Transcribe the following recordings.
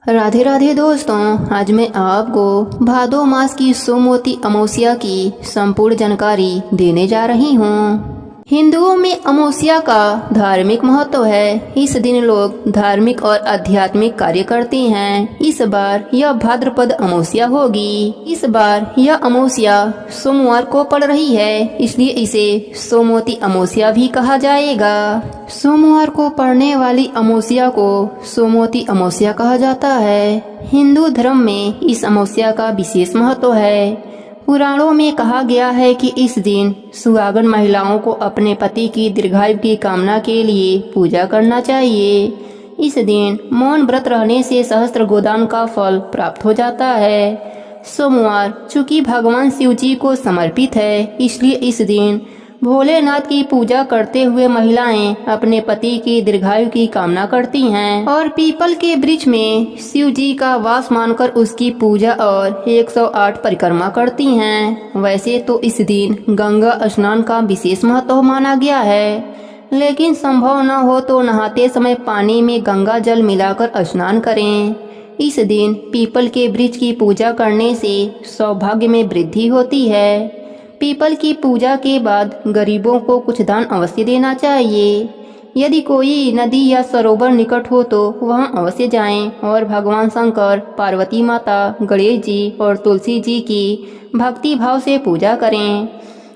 राधे राधे दोस्तों, आज मैं आपको भादो मास की सोमवती अमावस्या की संपूर्ण जानकारी देने जा रही हूँ। हिंदुओं में अमावस्या का धार्मिक महत्व है। इस दिन लोग धार्मिक और आध्यात्मिक कार्य करते हैं। इस बार यह भाद्रपद अमावस्या होगी। इस बार यह अमावस्या सोमवार को पड़ रही है, इसलिए इसे सोमवती अमावस्या भी कहा जाएगा। सोमवार को पड़ने वाली अमावस्या को सोमवती अमावस्या कहा जाता है। हिंदू धर्म में इस अमावस्या का विशेष महत्व है। पुराणों में कहा गया है कि इस दिन सुहागन महिलाओं को अपने पति की दीर्घायु की कामना के लिए पूजा करना चाहिए। इस दिन मौन व्रत रहने से सहस्त्र गोदान का फल प्राप्त हो जाता है। सोमवार चूंकि भगवान शिव जी को समर्पित है, इसलिए इस दिन भोलेनाथ की पूजा करते हुए महिलाएं अपने पति की दीर्घायु की कामना करती हैं और पीपल के वृक्ष में शिव जी का वास मानकर उसकी पूजा और 108 परिक्रमा करती हैं। वैसे तो इस दिन गंगा स्नान का विशेष महत्व माना गया है, लेकिन संभव न हो तो नहाते समय पानी में गंगा जल मिलाकर स्नान करें। इस दिन पीपल के वृक्ष की पूजा करने से सौभाग्य में वृद्धि होती है। पीपल की पूजा के बाद गरीबों को कुछ दान अवश्य देना चाहिए। यदि कोई नदी या सरोवर निकट हो तो वहां अवश्य जाएं और भगवान शंकर, पार्वती माता, गणेश जी और तुलसी जी की भक्ति भाव से पूजा करें।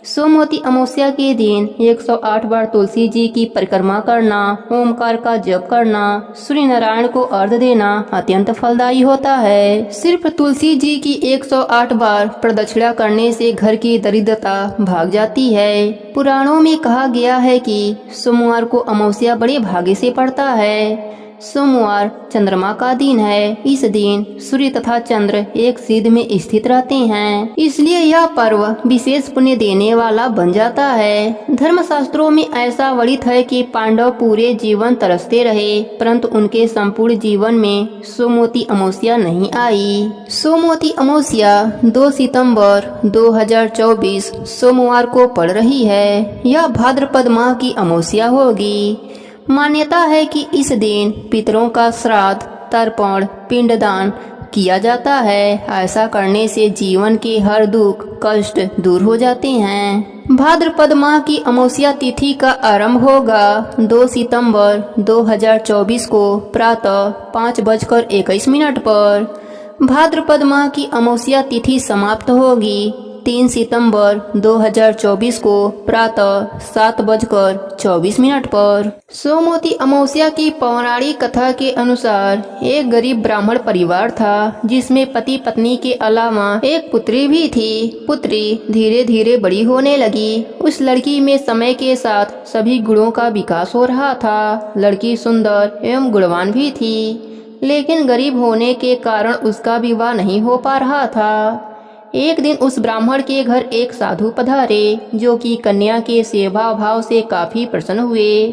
सोमवती अमावस्या के दिन 108 बार तुलसी जी की परिक्रमा करना, ओमकार का जप करना, सूर्य नारायण को अर्घ्य देना अत्यंत फलदायी होता है। सिर्फ तुलसी जी की 108 बार प्रदक्षिणा करने से घर की दरिद्रता भाग जाती है। पुराणों में कहा गया है कि सोमवार को अमावस्या बड़े भाग्य से पड़ता है। सोमवार चंद्रमा का दिन है। इस दिन सूर्य तथा चंद्र एक सीध में स्थित रहते हैं, इसलिए यह पर्व विशेष पुण्य देने वाला बन जाता है। धर्मशास्त्रों में ऐसा वर्णित है कि पांडव पूरे जीवन तरसते रहे, परंतु उनके संपूर्ण जीवन में सोमवती अमावस्या नहीं आई। सोमवती अमावस्या 2 सितंबर 2024 सोमवार को पड़ रही है। यह भाद्रपद माह की अमावस्या होगी। मान्यता है कि इस दिन पितरों का श्राद्ध, तर्पण, पिंडदान किया जाता है। ऐसा करने से जीवन के हर दुख कष्ट दूर हो जाते हैं। भाद्रपद माह की अमावस्या तिथि का आरंभ होगा 2 सितंबर 2024 को प्रातः 5:21 पर। भाद्रपद माह की अमावस्या तिथि समाप्त होगी 3 सितंबर 2024 को प्रातः 7:24 पर। सोमवती अमावस्या की पौराणिक कथा के अनुसार एक गरीब ब्राह्मण परिवार था, जिसमें पति पत्नी के अलावा एक पुत्री भी थी। पुत्री धीरे धीरे बड़ी होने लगी। उस लड़की में समय के साथ सभी गुणों का विकास हो रहा था। लड़की सुंदर एवं गुणवान भी थी, लेकिन गरीब होने के कारण उसका विवाह नहीं हो पा रहा था। एक दिन उस ब्राह्मण के घर एक साधु पधारे, जो कि कन्या के सेवा भाव से काफी प्रसन्न हुए।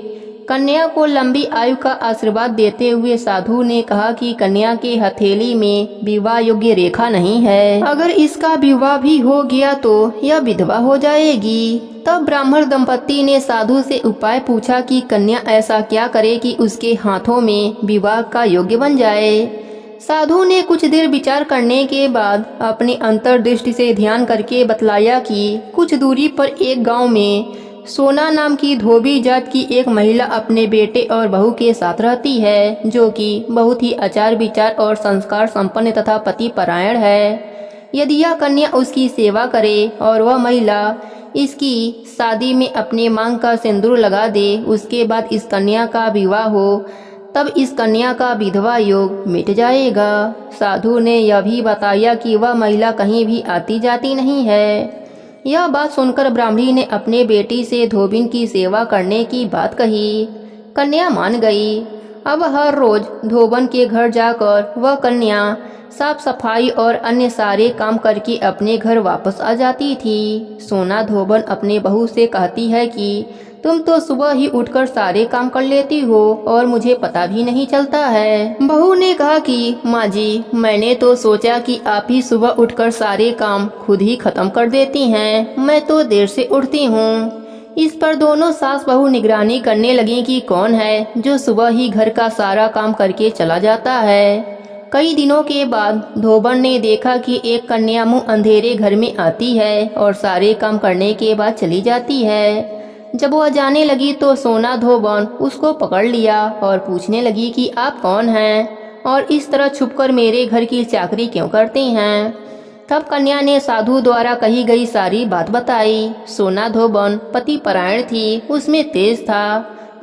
कन्या को लंबी आयु का आशीर्वाद देते हुए साधु ने कहा कि कन्या के हथेली में विवाह योग्य रेखा नहीं है। अगर इसका विवाह भी हो गया तो यह विधवा हो जाएगी। तब ब्राह्मण दंपत्ति ने साधु से उपाय पूछा कि कन्या ऐसा क्या करे कि उसके हाथों में विवाह का योग्य बन जाए। साधु ने कुछ देर विचार करने के बाद अपनी अंतर्दृष्टि से ध्यान करके बतलाया कि कुछ दूरी पर एक गांव में सोना नाम की धोबी जात की एक महिला अपने बेटे और बहू के साथ रहती है, जो कि बहुत ही आचार विचार और संस्कार संपन्न तथा पति परायण है। यदि यह कन्या उसकी सेवा करे और वह महिला इसकी शादी में अपने मांग का सिंदूर लगा दे, उसके बाद इस कन्या का विवाह हो, तब इस कन्या का विधवा योग मिट जाएगा। साधु ने यह भी बताया कि वह महिला कहीं भी आती जाती नहीं है। यह बात सुनकर ब्राह्मणी ने अपने बेटी से धोबिन की सेवा करने की बात कही। कन्या मान गई। अब हर रोज धोबन के घर जाकर वह कन्या साफ सफाई और अन्य सारे काम करके अपने घर वापस आ जाती थी। सोना धोबन अपने बहू से कहती है कि तुम तो सुबह ही उठकर सारे काम कर लेती हो और मुझे पता भी नहीं चलता है। बहू ने कहा कि माँ जी, मैंने तो सोचा कि आप ही सुबह उठकर सारे काम खुद ही खत्म कर देती हैं। मैं तो देर से उठती हूँ। इस पर दोनों सास बहू निगरानी करने लगी कि कौन है जो सुबह ही घर का सारा काम करके चला जाता है। कई दिनों के बाद धोबन ने देखा कि एक कन्या मुंह अंधेरे घर में आती है और सारे काम करने के बाद चली जाती है। जब वह जाने लगी तो सोना धोबन उसको पकड़ लिया और पूछने लगी कि आप कौन हैं और इस तरह छुपकर मेरे घर की चाकरी क्यों करते हैं। तब कन्या ने साधु द्वारा कही गई सारी बात बताई। सोना धोबन पति परायण थी, उसमें तेज था।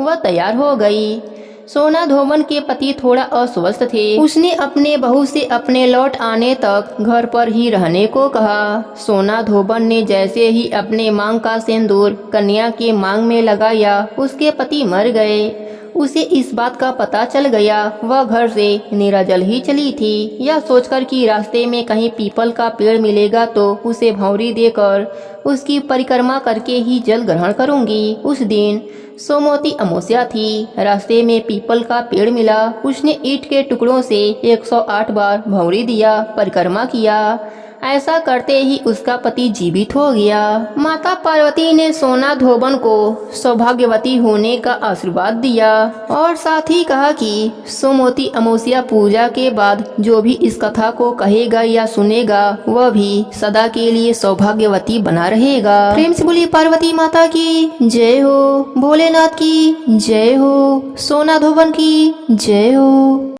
वह तैयार हो गई। सोना धोबन के पति थोड़ा अस्वस्थ थे। उसने अपने बहू से अपने लौट आने तक घर पर ही रहने को कहा। सोना धोबन ने जैसे ही अपने मांग का सिंदूर कन्या के मांग में लगाया, उसके पति मर गए। उसे इस बात का पता चल गया। वह घर से निराजल ही चली थी। यह सोचकर कि रास्ते में कहीं पीपल का पेड़ मिलेगा तो उसे भौंरी देकर उसकी परिक्रमा करके ही जल ग्रहण करूंगी। उस दिन सोमवती अमावस्या थी। रास्ते में पीपल का पेड़ मिला। उसने ईंट के टुकड़ों से 108 बार भौंरी दिया, परिक्रमा किया। ऐसा करते ही उसका पति जीवित हो गया। माता पार्वती ने सोना धोबन को सौभाग्यवती होने का आशीर्वाद दिया और साथ ही कहा कि सोमवती अमावस्या पूजा के बाद जो भी इस कथा को कहेगा या सुनेगा वह भी सदा के लिए सौभाग्यवती बना रहेगा। प्रेम से बोली पार्वती माता की जय हो, भोलेनाथ की जय हो, सोना धोबन की जय हो।